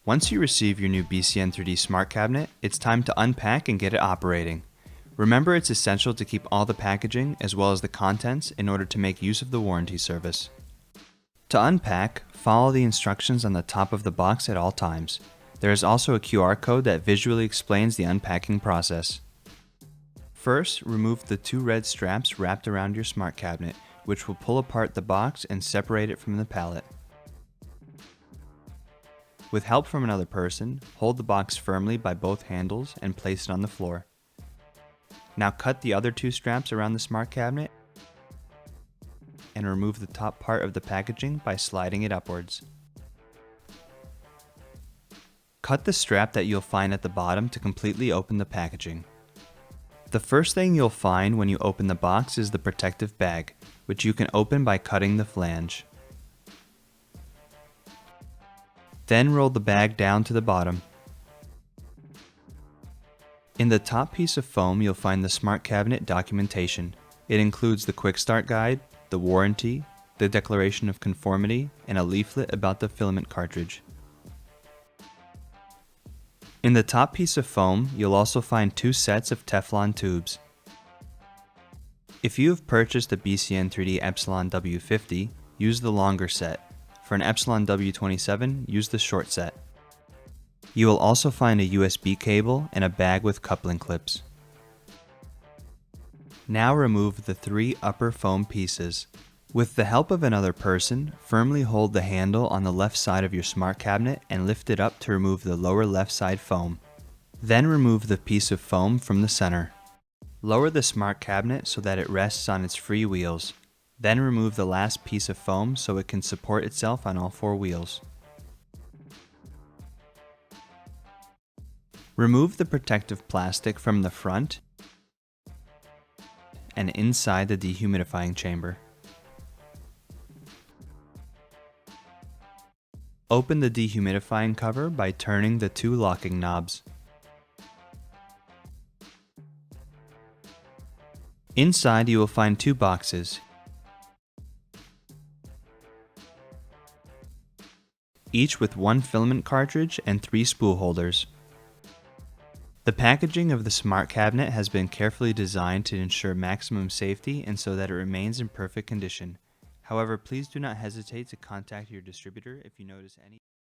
Once you receive your new BCN3D smart cabinet, it's time to unpack and get it operating. Remember, it's essential to keep all the packaging as well as the contents in order to make use of the warranty service. To unpack, follow the instructions on the top of the box at all times. There is also a QR code that visually explains the unpacking process. First, remove the two red straps wrapped around your smart cabinet, which will pull apart the box and separate it from the pallet. With help from another person, hold the box firmly by both handles and place it on the floor. Now cut the other two straps around the smart cabinet and remove the top part of the packaging by sliding it upwards. Cut the strap that you'll find at the bottom to completely open the packaging. The first thing you'll find when you open the box is the protective bag, which you can open by cutting the flange. Then roll the bag down to the bottom. In the top piece of foam, you'll find the smart cabinet documentation. It includes the quick start guide, the warranty, the declaration of conformity, and a leaflet about the filament cartridge. In the top piece of foam, you'll also find two sets of Teflon tubes. If you have purchased a BCN3D Epsilon W50, use the longer set. For an Epsilon W27, use the short set. You will also find a USB cable and a bag with coupling clips. Now remove the three upper foam pieces. With the help of another person, firmly hold the handle on the left side of your smart cabinet and lift it up to remove the lower left side foam. Then remove the piece of foam from the center. Lower the smart cabinet so that it rests on its free wheels. Then remove the last piece of foam so it can support itself on all four wheels. Remove the protective plastic from the front and inside the dehumidifying chamber. Open the dehumidifying cover by turning the two locking knobs. Inside you will find two boxes, each with one filament cartridge and three spool holders. The packaging of the smart cabinet has been carefully designed to ensure maximum safety and so that it remains in perfect condition. However, please do not hesitate to contact your distributor if you notice any